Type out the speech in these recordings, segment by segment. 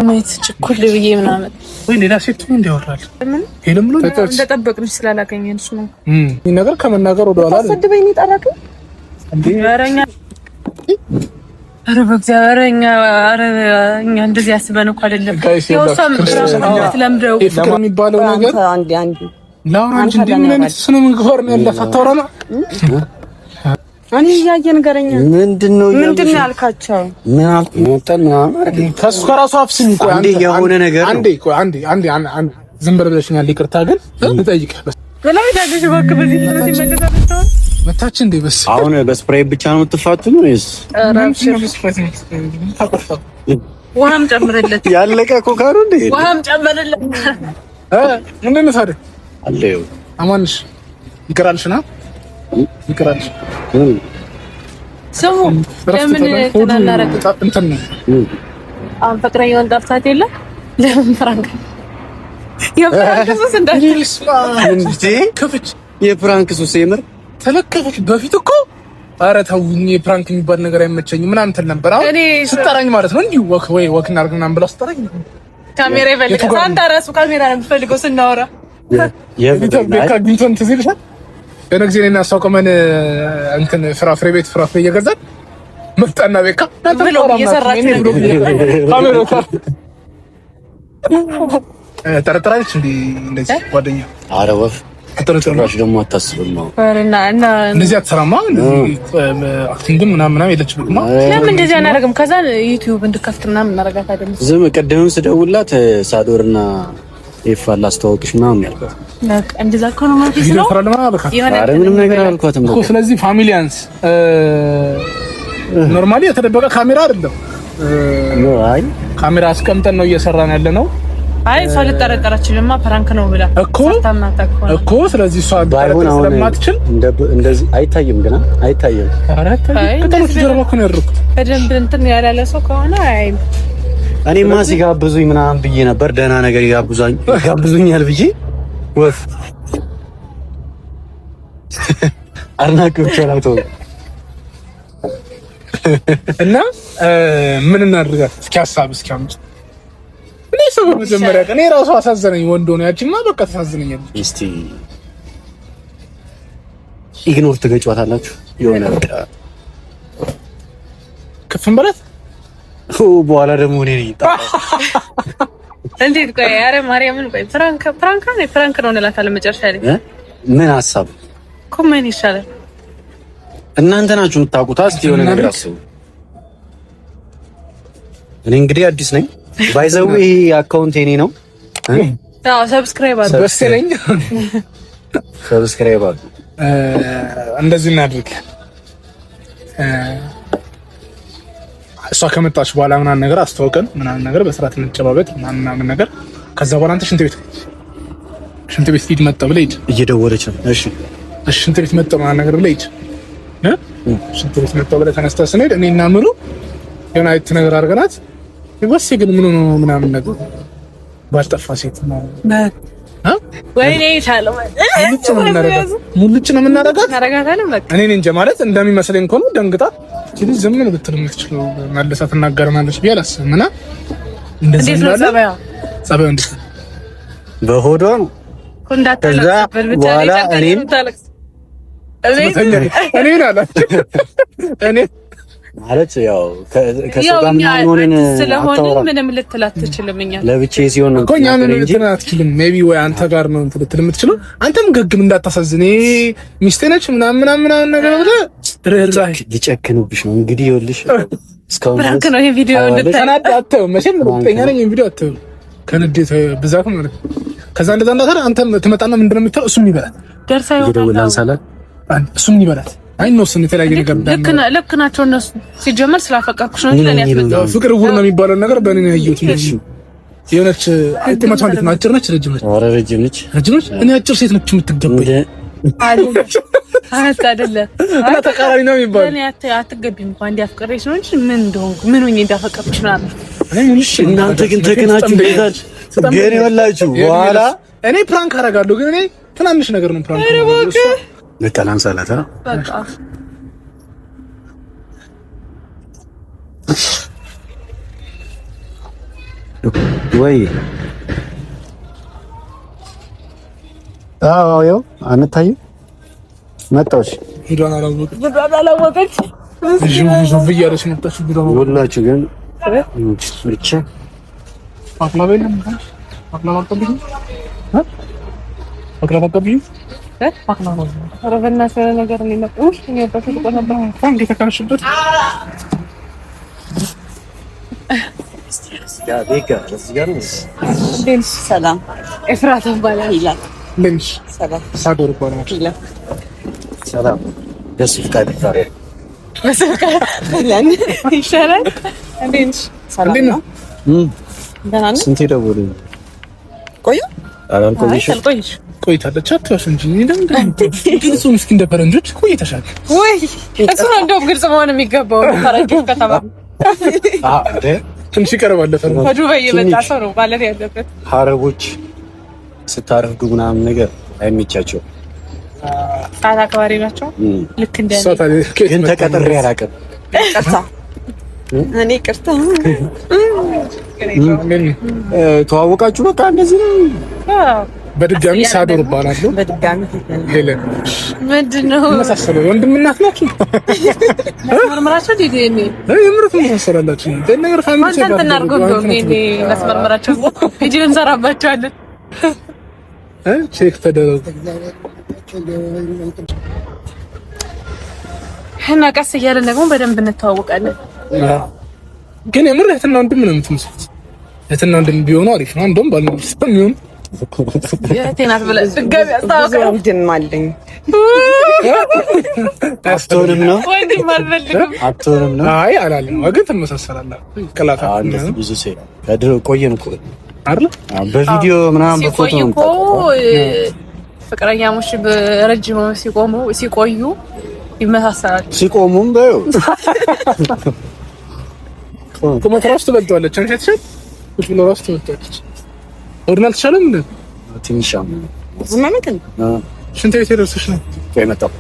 አመት ችኩል ብዬ ምናምን ወይ ሌላ ሴት ምን እንዲያወራል ምን ሄለም ብሎ እንደጠበቅንሽ ስላላገኘንሽ ነው። ይሄ ነገር ከመናገር ወደ ኋላ ተሰድበኝ ይጣራክ እንዴ ያረኛ በእግዚአብሔር እኛ እንደዚህ አስበን እኮ አይደለም። የወሳም ለምደው ፍቅር የሚባለው ነገር አንዴ ላውራ እንጂ ምን አይነት ስነ ምግባር ነው ያለፈ አታወራና እኔ ያየን ገረኛ ምንድነው ያልካቸው? ምን አልተመጣን ከሱ ከራሱ አፍስኝ። ቆይ አንዴ የሆነ ነገር አንዴ ዝም ብለሽኛል። ይቅርታ ግን ልጠይቅህ በላይ ዳግሽ ወክ በዚህ መለሳቸው መታች እንዴ? በስ አሁን በስፕሬይ ብቻ ነው የምትፋቱ ነው ወይስ ውሃም ጨምረለት? ያለቀ ኮካ ነው እንዴ? ውሃም ጨምረለት ምንድን ነው ታዲያ? አለው አማንሽ ይቀራልሽና ይቀራልሽ ሰው ለምን ተናናረክ እንትን ነው አሁን ፍቅረኛውን ጠርታት የለ ለምን ፍራንክ የፍራንክ ሱስ እንዳትልስ እንዴ? ከፍች የፍራንክ ሱስ የምር ተለከፈች በፊት እኮ ኧረ ተውኝ ፕራንክ የሚባል ነገር አይመቸኝም ምናምን እንትን ነበር። አሁን ስጠራኝ ማለት ነው እንዲሁ ወክ እናድርግ ምናምን ብላ ስጠራኝ ካሜራ ይፈልጋል። አንተ ራሱ ካሜራ ነው የምትፈልገው ስናወራ የቤካ ግንቶን ትዝ ይልሻል? የሆነ ጊዜ እኔና እሷ ቆመን እንትን ፍራፍሬ ቤት ፍራፍሬ እየገዛን መጣና ቤካ ብሎ እየሰራች ነው ካሜራው ጠረጠራለች እንዴ እንደዚህ ጓደኛ ኧረ ወፍ ተጠረጠራሽ ደግሞ አታስብም ነው እና እንደዚህ አትሰራማ አክቲንግ ምናምን የለችም ነው። ለምን እንደዚህ አናደርግም? ከዛ ዩቲዩብ እንድከፍት ምናምን እናደርጋታለን። ዝም ቀደም ስደውላት ሳዶርና ይፋል አስተዋውቅሽ ምናምን ያልኳት በቃ እንደዛ እኮ ነው ማለት ነው። ኧረ ምንም ነገር አልኳትም እኮ። ስለዚህ ፋሚሊያንስ ኖርማሊ የተደበቀ ካሜራ አይደለም። አይ ካሜራ አስቀምጠን ነው እየሰራን ያለ ነው። አይ እሷ ልጠረጠራችልማ ፕራንክ ነው ብላ እኮ ስለዚህ እሷ ስለማትችል እንደዚህ አይታይም ግን አይታይም። ከተሎች ጀርባ እኮ ነው ያደረኩት። በደንብ እንትን ያላለ ሰው ከሆነ አይ እኔማ ሲጋብዙኝ ምናምን ብዬ ነበር። ደህና ነገር ይጋብዙኛል ብዬ ወፍ አድናቂዎች አላተው እና ምን እናድርጋት እስኪ ሀሳብ እስኪ አምጪ። እኔ ሰው መጀመሪያ ቀን ራሱ አሳዘነኝ። ወንድ ሆነ ያቺማ በቃ ተሳዝነኛለች። እስቲ ኢግኖር ትገጫዋታላችሁ የሆነ ከፍም በላት በኋላ ደግሞ እኔ ነኝ እንዴት? ቆይ ኧረ ማርያምን ቆይ ፕራንክ ነው እንላታለን መጨረሻ ላይ ምን ሀሳብ ኮሜንት ይሻላል። እናንተ ናችሁ የምታውቁት። እስቲ የሆነ ነገር አስቡ። እኔ እንግዲህ አዲስ ነኝ። ባይዘው ይሄ አካውንት የኔ ነው። አዎ ሰብስክራይብ አድርጉ። እንደዚህ እናድርግ። እሷ ከመጣች በኋላ ምናምን ነገር አስተዋውቀን ምናምን ነገር በስርዓት እንጨባበጥ ምናምን ነገር። ከዛ በኋላ አንተ ሽንት ቤት ሂድ መጣ ብለህ ሂድ። እየደወለች ነው። እሺ ሽንት ቤት መጣ ምናምን ነገር ብለህ ሂድ። ሽንት ቤት መጣ ብለህ ተነስተህ ስንሄድ እኔና ምሩ የሆነ አይነት ነገር አድርገናት ወሴ ግን ምን ነው ምናምን ነገር ባልጠፋ ሴት ነው ወይኔ ይቻለው ሙልጭ ነው የምናደርጋት። በቃ እኔ እንጃ ማለት እንደሚመስለኝ እኮ ነው። ደንግጣ ሲል ዝም ነው ብትል የምትችለው መልሳ ትናገረናለች ብዬ አላስብም። እና እንደዚህ ነው ጸባዩ እንዴት በሆዷ ኮንዳተላ በኋላ እኔን ማለት ያው ከሰው ጋር ምን ሆነን ስለሆነ ምንም ልትላት ትችልም። እኛ ለብቻዬ ሲሆን ነው እኛ ምን ልትላት አትችልም። ሜቢ ወይ አንተ ጋር ነው ልትል የምትችለው። አንተም ገግም እንዳታሳዝኔ ሚስቴ ነች ምናምን ነገር ብለህ ድረራይ ሊጨክኑብሽ ነው እንግዲህ። ይኸውልሽ እስካሁን ብራንክ ነው ይሄ ቪዲዮ እንደተናዳተው መቼም ሩጠኛ ነኝ። ይሄ ቪዲዮ አትተው ከንዴት ብዛት ማለት ከዛ እንደዛ እንዳታረ አንተም ትመጣና ምንድነው የምትለው? እሱም ይበላት ደርሳ ይወጣል። እሱም ይበላት። አይ ነው ስን የተለያየ ነገር ልክ ናቸው እነሱ። ሲጀመር ስላፈቀርኩሽ ነው እንጂ ለኔ ያስበዛው ፍቅር ውር ነው የሚባለው ነገር በእኔ ነው ያየሁት። የሆነች ቁመቷ እንዴት ነው? አጭር ነች ረጅም ነች? ኧረ ረጅም ነች። እኔ አጭር ሴት ነች የምትገባኝ አይደለም። እና ተቃራኒ ነው የሚባለው። እኔ አትገቢም እንኳን እንዲያፍቅሬሽ ነው እንጂ ምን እንደሆንኩ ምን ሆኜ እንዳፈቀርኩሽ ነው አለ። እናንተ ግን ተከናችሁ ይዛል ግን ይወላችሁ በኋላ እኔ ፕራንክ አደርጋለሁ ግን እኔ ትናንሽ ነገር ነው ፕራንክ ነው ለካላን ሰላታ በቃ ወይ ያው አንታይም መጣች ሂዷን አላወቀች ዙብ እያለች መጣች። ሁላችሁ ግን ብቻ አቅላበ የለም አቅላባ ቀብኝ ረበና ሰረ ነገር ሊመጡ እኔ በፊት ነበር እንዴ ተካሽበት ሰላም ኤፍራታ ይባላል ይላል ለምሽ ሰላም ሳዶር ይባላል ይላል ሰላም ደስ ይፍቃድ ይታረቅ ለምን ይሻላል እንዴት ሰላም ነው ደህና ነው ስንት ደውሉ ቆዩ አላልቆይሽ ቆይታለች አትዋሽ እንጂ እንደሱ ምስኪን እንደ ፈረንጆች ቆይተሻል ወይ እሱ ነው እንደውም ግልጽ መሆን የሚገባው ፈረንጆች ከተማ አረ ትንሽ ይቀርባል ለፈረንጆች ከዱባይ የመጣ ሰው ነው ማለት ያለበት ሀረቦች ስታረፍዱ ምናምን ነገር አይመቻቸው ሰዓት አክባሪ ናቸው ልክ እንደ ግን ተቀጥሬ አላውቅም ቅርታ እኔ ቅርታ ተዋወቃችሁ በቃ እንደዚህ ነው በድጋሚ ሳዶር እባላለሁ በድጋሚ ሄለን ምንድነው መሳሰለው ወንድምናት ናችሁ መስመርመራቸው ዲዲኤን የምርት መሳሰላላችሁ ነገር ፋሚሊ ሰው አንተ እናርጎ ዲዲኤን መስመርመራቸው ቪዲዮ እንሰራባቸዋለን ቼክ ተደረጉ እና ቀስ እያለን ደግሞ በደንብ እንተዋወቃለን ግን የምር እህትና ወንድም ነው የምትመስሉት እህትና ወንድም ቢሆኑ አሪፍ ነው እንደውም ባልና ሚስት የሚሆኑ የቴናት ብለህ ድጋሚ አስታውቀው ወንድም አለኝ አትሆንም ነው ወንድም አልፈልግም አትሆንም ነው አይ አላለም ግን ትመሳሰላላችሁ ቀላታ እንደዚህ ብዙ ሰው ከድሮ ቆየን እኮ አይደል በቪዲዮ ምናምን በፎቶ እኮ ፍቅረኛሞች በረጅም ሲቆዩ ይመሳሰላሉ ሲቆሙም በዩ ቁመት ራሱ ትበልጠዋለች አንቺ አትችል ቁጭ ብሎ ራሱ ትበልጠዋለች ወድና አልተቻለም እንዴ ትንሽ ዝማመትን ሽንት ቤት ደርሰሽ ነው ከመጣው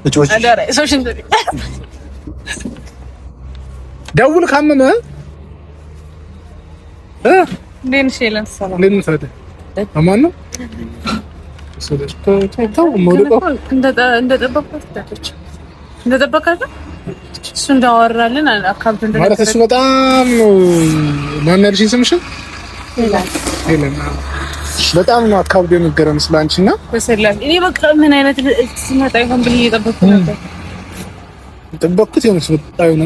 እጮች አዳራ ሶሽን ደውል ካመመ ዴን ሼለን ሰላም ምን ታደ አማን ነው ተው ሞልቆ እንደጠበቃችሁ እሱ እንዳወራልን አካውንት ማለት እሱ በጣም ነው ማነርሽን ስምሽን ሄለን በጣም ነው አካውንት የነገረን ስላንቺና በሰላም እኔ በቃ ምን አይነት ስመጣ ይሆን ብዬ እየጠበቅኩ ነበር ጠበቅኩት የሆነ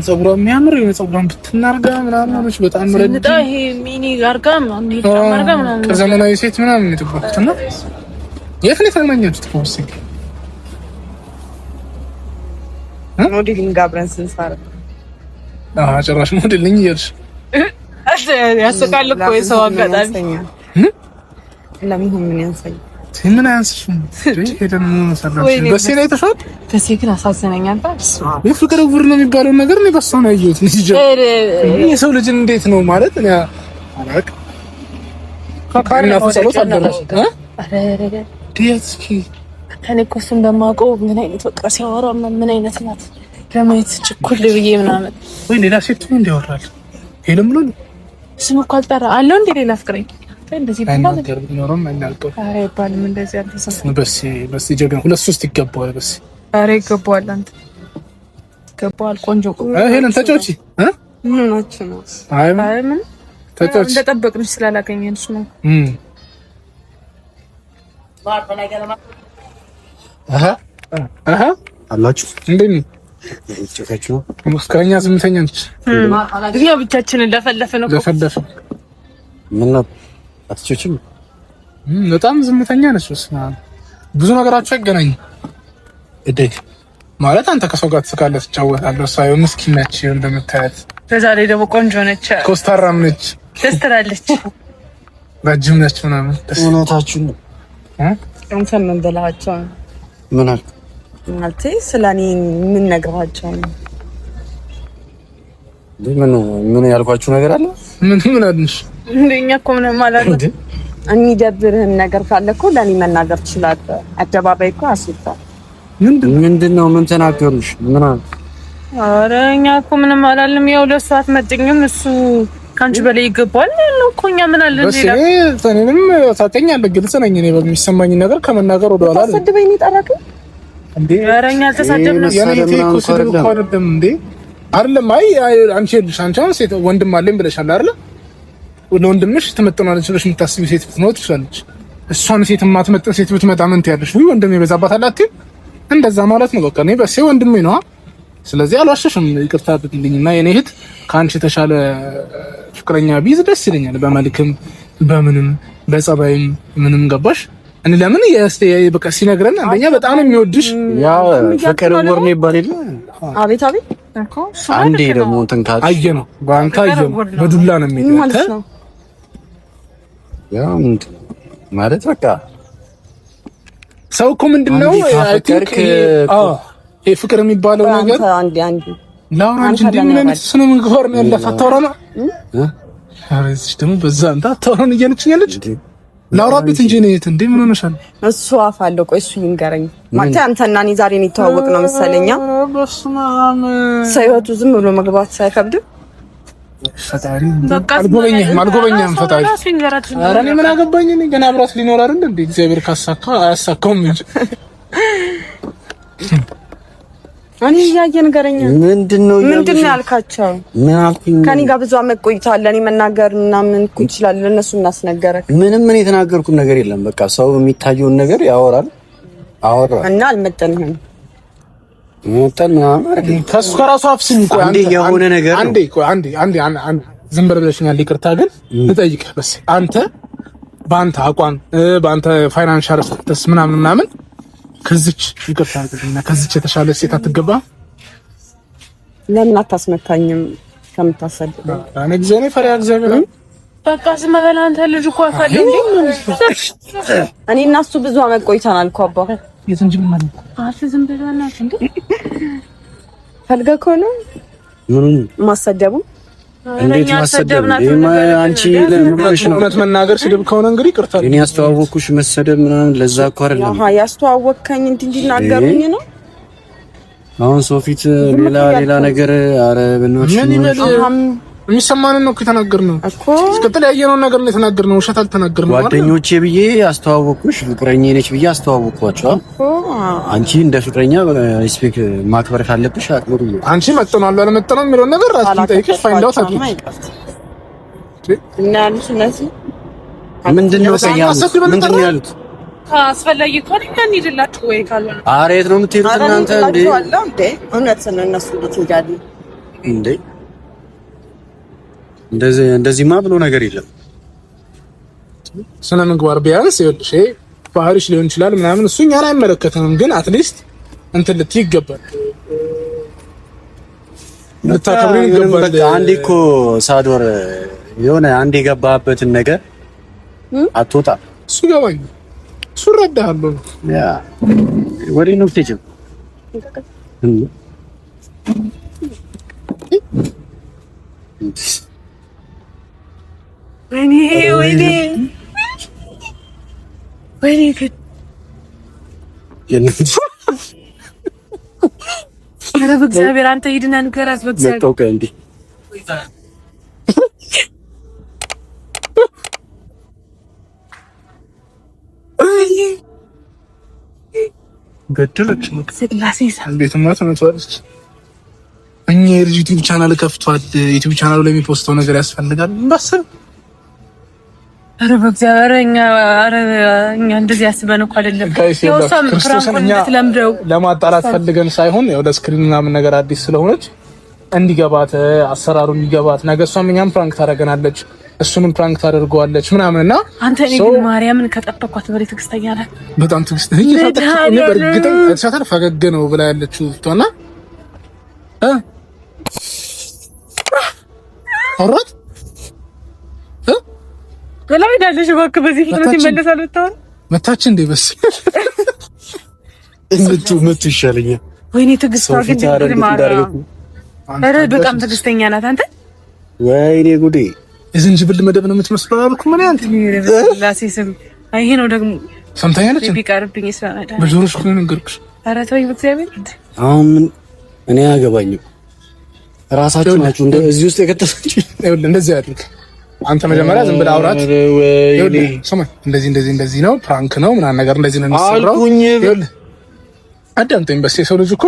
ፀጉሯ የሚያምር የሆነ ፀጉሯን ብትናርጋ ምናምን ነው በጣም ረጅም ስንጣ ይሄ ሚኒ ጋርጋ ምናምን ይጣማርጋ ምናምን ዘመናዊ ሴት ምናምን ነው የጠበቅኩትና የት ነው የተገናኛችሁት? ኮርሲ ሞዴሊንግ አብረን ስንሰራ ጭራሽ ሞዴሊንግ እያልሽ ያስቃል እኮ የሰው አጋጣሚ ለምን ምን ያንሳኝ ምን አያንስሽም? ሄደን ምን ሰራሽ? በሴ ላይ ተሻል በሴ ግን አሳዘነኝ። አንተ የፍቅር ውር ነው የሚባለው ነገር ነው በሷ ነው ያየሁት። የሰው ልጅ እንዴት ነው ማለት እኔ አላቅ ከካሪና ፈሰሎት አደረሰ ዲያስኪ እኔ እኮ እሱን እንደማውቀው ምን አይነት በቃ ሲያወራ ምን አይነት ናት ለማየት ችኩል ብዬ ምናምን ወይ ሌላ ሴት ነው እንዲያወራል ሄለም ብሎ ስም እኮ አልጠራ አለው እንዴ ሌላ ፍቅረኛ እንደዚህ ባለ ነገር ቢኖርም አይናልቀው አሬ ባልም እንደዚህ አልተሰማ በስ ጀግና ሁለት ሶስት ይገባዋል በስ አሬ ይገባዋል አንተ ይገባዋል ቆንጆ ሄለን ተጫውቺ ምን ናችሁ ነው አይ ምን ተጫውቺ እንደጠበቅንሽ ስላላገኘንሽ ነው አላችሁ እንዴ እጨካችሁ መስከረኛ ዝምተኛ ነች እኛ ብቻችንን ለፈለፍን እኮ ለፈለፍን ምን ነው አትቾችም በጣም ዝምተኛ ነች ብዙ ነገራቸው አይገናኝም እደግ ማለት አንተ ከሰው ጋር ትስቃለህ ትጫወታለህ እሷ ምስኪን ነች እንደምታያት በዛ ላይ ደግሞ ቆንጆ ነች ኮስታራም ነች ደስ ትላለች ረጅም ነች ምናምን እውነታችሁን ነው አንተ ምን በላቸው ምን አልክ ማለት ስለኔ ምን ነግራቸው ምን ያልኳችሁ ነገር አለ ምን አልንሽ እንደኛ እኮ ምንም ማለት የሚደብርህን ነገር ካለ እኮ ለኔ መናገር ትችላለህ አደባባይ እኮ አስወጣ ምንድነው ምን ተናገሩሽ ምን አለ ኧረ እኛ እኮ ምንም አላልንም ያው ለእሱ አትመጥኝም እሱ ካንቺ በላይ ይገባል ነው እኮ እኛ ምን አለ ሌላ እኔንም ታውቂኛለህ፣ ግልጽ ነኝ እኔ በሚሰማኝ ነገር ከመናገር ወደ ኋላ አለ ተሰድበኝ ይጣራከኝ እንዴ? ያረኛ ተሳደብነው የኔ እኮ ስድብ እኮ አይደለም እንዴ? አይደለም አንቺ ልጅ አንቺ ሴት ወንድም አለኝ ብለሻል አይደል? ወንድምሽ ትመጥናለች ብለሽ የምታስቢው ሴት ብትኖር ትችላለች። እሷን ሴት የማትመጥን ሴት ብትመጣ ምን ትያለሽ? ወይ ወንድሜ በዛባታል አትይም? እንደዛ ማለት ነው። በቃ እኔ በሴ ወንድሜ ነው። ስለዚህ አልዋሸሽም። ይቅርታ አድርግልኝና የኔ እህት ከአንቺ የተሻለ ፍቅረኛ ቢይዝ ደስ ይለኛል። በመልክም በምንም በጸባይም ምንም ገባሽ? እኔ ለምን በቃ ሲነግረን አንደኛ በጣም የሚወድሽ ያ ፍቅር ወር ነው ይባላል። አቤት አቤት እኮ አንዴ ደግሞ እንትን ካል አየነው ባንታ አየነው በዱላ ነው የሚለው ያ ማለት በቃ ሰው እኮ ምንድነው አይ ቲንክ ይሄ ፍቅር የሚባለው ነገር አንዴ ላውራ እንጂ ምን አይነት ስነ ምግባር ነው ያላት አታወራ ነው አሬስ ደግሞ በዛ አንተ አታወራ ነው እያለችኛለች ላውራበት እንጂ ነው እንዴ ምን ሆነሻል እሱ አፋለው ቆይ እሱ ይንገረኝ ማለት አንተና እኔ ዛሬ ነው የተዋወቅ ነው መሰለኛ በስማም ሰይወቱ ዝም ብሎ መግባት ሳይከብድም ፈጣሪ አልጎበኛም ፈጣሪ ኧረ እኔ ምን አገባኝ እኔ ገና አብራት ሊኖር አይደል እንዴ እግዚአብሔር ካሳካው አያሳካውም እንጂ እኔ ያየን ገረኛ ምንድነው ያልካቸው ምን አልኩኝ ከኔ ጋር ብዙ አመት ቆይተሃል እኔ መናገር እና ምን ይችላል ለነሱ እናስነገረክ ምንም ምን የተናገርኩት ነገር የለም በቃ ሰው የሚታየውን ነገር ያወራል አወራ እና አልመጠንህም ከሱ ከራሱ አፍስኝ ቆይ አንዴ የሆነ ነገር አንዴ ዝም ብለሽኛል ይቅርታ ግን ልጠይቅህ በስ አንተ በአንተ አቋም በአንተ ፋይናንሻል ስታተስ ምናምን ከዚች ይቅርታ አድርግልኝና ከዚች የተሻለ ሴት አትገባ ለምን አታስመታኝም ከምታሰድበኝ እኔ እግዚአብሔር ፈሪያ እግዚአብሔር በቃ ዝም በል አንተ ልጅ እኮ አፋለኝ እኔ እና እሱ ብዙ አመት ቆይተናል እኮ አባ የትንጅም ማለት ዝም ብለና እንዴ ፈልገህ እኮ ነው ምኑን ማሰደቡ እንዴት ማሰደብ አንቺ ለምንሽ ነው እውነት መናገር ስድብ ከሆነ እንግዲህ ይቅርታ እኔ ያስተዋወቅኩሽ መሰደብ ምናምን ለዛ እኮ አይደለም አሃ ያስተዋወቅከኝ እንዲናገሩኝ ነው አሁን ሶፊት ሌላ ነገር አረ በእናትሽ የሚሰማንን ነው የተናገርነው እኮ እስከተለ ያየነውን ነገር ነው የተናገርነው ውሸት አልተናገርንም ጓደኞቼ ብዬ አስተዋወቅኩሽ ፍቅረኛዬ ነች ብዬ አስተዋወቅኳቸው አንቺ እንደ ፍቅረኛ ሪስፔክት ማክበር ካለብሽ አክብሩ አንቺ መጥተናል አለመጥተናል የሚለው ነገር ራስሽ ጠይቅሽ ፋይንድ አውት አድርጊ እና ያሉት ምንድነው ያሉት አስፈላጊ ከሆነ ከኔ ይደላችሁ ወይ ካልሆነ አሬት ነው የምትሄዱት እናንተ እንዴ እውነት ነው እነሱ ልትጋዲ እንዴ እንደዚህማ ብሎ ነገር የለም ስነ ምግባር ቢያንስ ይኸውልሽ ባህሪሽ ሊሆን ይችላል ምናምን እሱ እኛን አይመለከተንም ግን አትሊስት እንትን ልትይ ይገባል ልታከብሪን ይገባል በቃ አንዴ እኮ ሳዶር የሆነ አንዴ የገባህበትን ነገር አትወጣ እሱ ገባኝ እሱ ረዳሃለሁ ያ ወሬ ነው ትችም ወይኔ ግን ኧረ በእግዚአብሔር አንተ ሂድና ንገራት በእግዚአብሔር መጣው እንዴ ገደለች ስላሴ እንዴት ማለት ነው ተዋለች እኛ የዩቲዩብ ቻናል ከፍቷል ዩቲዩብ ቻናሉ ላይ የሚፖስተው ነገር ያስፈልጋል ባሰብ ኧረ በእግዚአብሔር እኛ እንደዚህ ያስበን እኮ አይደለም የውሳም ፍራንኮት ለምደው ለማጣላት ፈልገን ሳይሆን ያው ለስክሪን ምናምን ነገር አዲስ ስለሆነች እንዲገባት አሰራሩ እንዲገባት ነገ እሷም እኛም ፕራንክ ታደርገናለች እሱንም ፕራንክ ታደርገዋለች ምናምንና አንተ እኔ ግን ማርያምን ከጠበቅኳት በላይ ትዕግስተኛ ናት በጣም ትዕግስተኛ ነኝ በእርግጥ ተሳታር ፈገግ ነው ብላ ያለችው ተና አውራት ወላሂ ዳለሽ እባክህ በዚህ ፍጥነት ይመለሳል ወጣው መታች እንደ በስ መቱ ይሻለኛል ወይኔ ትዕግስቷ ግን ማርያም ኧረ በጣም ትዕግስተኛ ናት አንተ ወይኔ ጉዴ የዝንጅብል መደብ ነው የምትመስለው አልኩ ምን አንተ ላሴ ስም ይሄ ነው ደግሞ ሰምታኛለች ቢቀርብኝ ይስራዳ በጆሮሽ ነው ነገርኩሽ ኧረ ተወኝ በእግዚአብሔር አሁን እኔ አገባኝም ራሳችሁ ናችሁ እዚህ ውስጥ የከተታችሁ። ይኸውልህ እንደዚህ አድርግ አንተ መጀመሪያ ዝም ብለህ አውራት። ይኸውልህ ስማ እንደዚህ ነው ፕራንክ ነው ምናምን ነገር እንደዚህ ነው የሚሰራው። ይኸውልህ አዳምጠኝ በስ የሰው ልጅ እኮ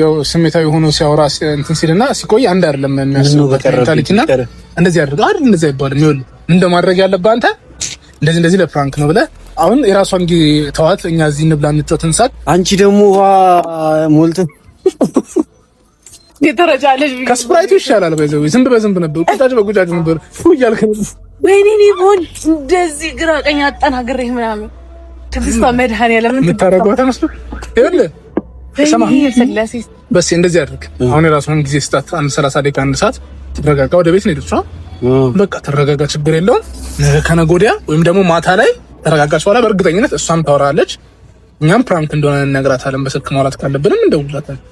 ያው ስሜታዊ ሆኖ ሲያወራ እንትን ሲልና ሲቆይ አንድ አይደለም የሚያስበው ታሪክና እንደዚህ አድርግ አይደል እንደዚህ አይባልም። ይኸውልህ እንደማድረግ ያለብህ አንተ እንደዚህ ለፕራንክ ነው ብለህ አሁን የራሷን ጊዜ ተዋት፣ እኛ እዚህ እንብላ እንጫወት እንሳቅ። አንቺ ደግሞ ሞልተን የተረጃለሽ ከስፕራይቱ ይሻላል። በዛው ዝም በዝም ነበር ቁጫጭ ነበር እያልክ ወይኔ ቦል እንደዚህ ግራ ቀኝ አጠናግሬህ ምናምን ትግስቷ መድኃኒዓለም የምታረገው ተመስሎ ይኸውልህ ሰማ በስ እንደዚህ አድርግ። አሁን የራሷን ጊዜ ስጣት፣ አንድ 30 ደቂቃ አንድ ሰዓት ተረጋጋ። ወደ ቤት ነው የሄደችው። በቃ ተረጋጋ፣ ችግር የለውም። ከነገ ወዲያ ወይም ደግሞ ማታ ላይ ተረጋጋች በኋላ በእርግጠኝነት እሷም ታወራለች፣ እኛም ፕራንክ እንደሆነ እንነግራታለን። በስልክ ማውራት ካለብንም እንደውላታለን።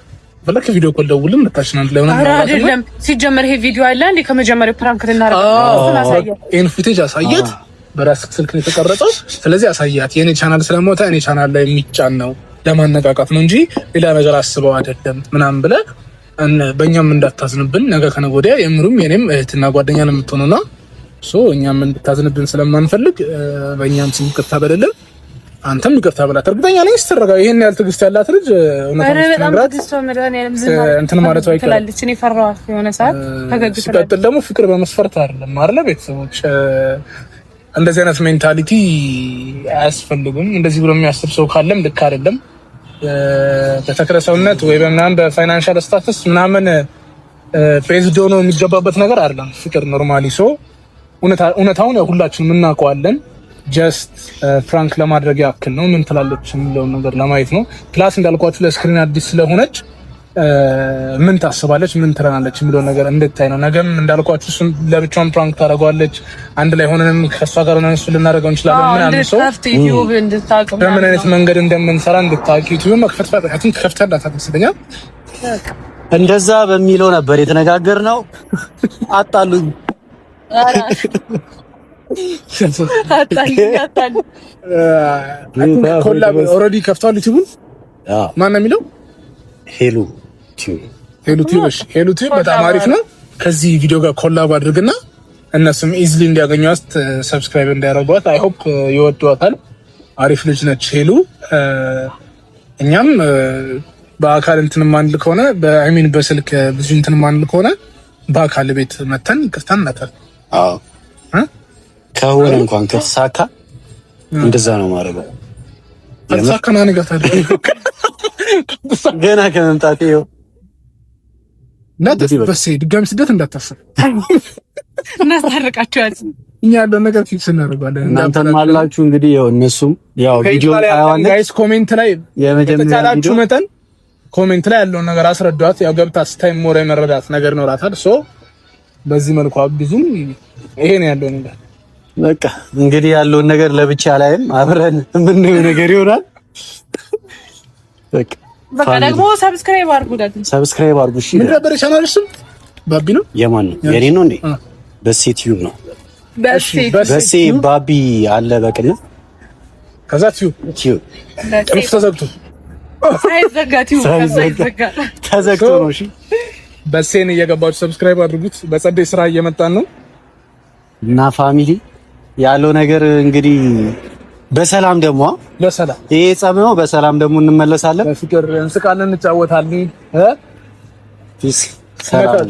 በለክ ቪዲዮ ኮል ደውልም ልታሽናል ላይ ሆነ አይደለም። ሲጀመር ይሄ ቪዲዮ አለ እንዴ? ከመጀመሪያው ፕራንክ ልናረጋግጥ ይሄን ፉቴጅ አሳያት። በራስህ ስልክ ነው የተቀረጸው። ስለዚህ አሳያት። የኔ ቻናል ስለሞተ እኔ ቻናል ላይ የሚጫን ነው ለማነቃቃት ነው እንጂ ሌላ ነገር አስበው አይደለም ምናምን ብለህ በእኛም እንዳታዝንብን። ነገ ከነገ ወዲያ የምሩም የኔም እህትና ጓደኛ ነው የምትሆነውና እኛም እንድታዝንብን ስለማንፈልግ በእኛም ስም ይቅርታ በደለም፣ አንተም ይቅርታ በላት። እርግጠኛ ነኝ ስትረጋ ይሄን ያህል ትዕግስት ያላት ልጅ እንትን ማለት አይቀርም። ሲቀጥል ደግሞ ፍቅር በመስፈርት አይደለም አይደለ? ቤተሰቦች እንደዚህ አይነት ሜንታሊቲ አያስፈልግም። እንደዚህ ብሎ የሚያስብ ሰው ካለም ልክ አይደለም። በተክለ ሰውነት ወይ በምናምን በፋይናንሻል ስታተስ ምናምን ፕሬዝድ ሆኖ የሚገባበት ነገር አይደለም ፍቅር ኖርማሊ እውነታውን ያው ሁላችንም እናውቀዋለን። ጀስት ፍራንክ ለማድረግ ያክል ነው። ምን ትላለች የሚለውን ነገር ለማየት ነው። ፕላስ እንዳልኳችሁ ለስክሪን አዲስ ስለሆነች ምን ታስባለች፣ ምን ትለናለች የሚለውን ነገር እንድታይ ነው። ነገም እንዳልኳችሁ እሱን ለብቻውን ፕራንክ ታደርገዋለች። አንድ ላይ ሆነንም ከሷ ጋር ሆነን እሱ ልናደርገው እንችላለን ምናምን። ሰው በምን አይነት መንገድ እንደምንሰራ እንድታውቂ ዩቲዩብ መክፈት ፈጣን ከፍተላት አትመስለኛል። እንደዛ በሚለው ነበር የተነጋገርነው። አጣሉኝ ኮላብ ኦልሬዲ ከፍቷል። ዩቲዩብን ማን ነው የሚለው? ሄሉ ቲዩብ በጣም አሪፍ ነው። ከዚህ ቪዲዮ ጋር ኮላብ አድርግና እነሱም ኢዝሊ እንዲያገኟት ሰብስክራይብ እንዲያደርጓት አይ ሆፕ ይወዷታል። አሪፍ ልጅ ነች ሄሉ። እኛም በአካል እንትን ማንል ከሆነ በአይሚን በስልክ ብዙ እንትን ማንል ከሆነ በአካል ቤት መተን ይቅርታ እናታለን። አዎ ከሆነ እንኳን ከተሳካ እንደዛ ነው ማረጋው። ከተሳካና ነገር ታዲያ ገና ከመምጣቴ ነው ነጥብ በስ ድጋሚ ስደት እንዳታስብ እናስታርቃቸዋለን። እኛ ያለውን ነገር ፊክስ እናደርጋለን። እናንተም አላችሁ እንግዲህ ያው እነሱም ያው ቪዲዮ ታያዋለች። ጋይስ ኮሜንት ላይ የመጀመሪያው መጠን ኮሜንት ላይ ያለውን ነገር አስረዷት። ያው ገብታ ስታይ ሞር የመረዳት ነገር ይኖራታል። ሶ በዚህ መልኩ አብዙም ይሄ ነው ያለው ነገር። በቃ እንግዲህ ያለውን ነገር ለብቻ ላይም አብረን የምንየው ነገር ይሆናል። በቃ ደግሞ ሰብስክራይብ አድርጉ። ሰብስክራይብ አድርጉ። እሺ ምን ነበር ቻናልሽ? ባቢ ነው? የማን ነው? የኔ ነው እንዴ? በሴ ቲዩብ ነው። በሴ ባቢ አለ በቅል ከዛ ቲዩብ ጥርፍ ተዘግቶ ተዘግቶ ነው። እሺ በሴን እየገባችሁ ሰብስክራይብ አድርጉት። በጸደይ ስራ እየመጣን ነው እና ፋሚሊ ያለው ነገር እንግዲህ በሰላም ደግሞ በሰላም ይሄ ጸብ ነው። በሰላም ደግሞ እንመለሳለን። በፍቅር እንስቃለን፣ እንጫወታለን። ፒስ ሰላም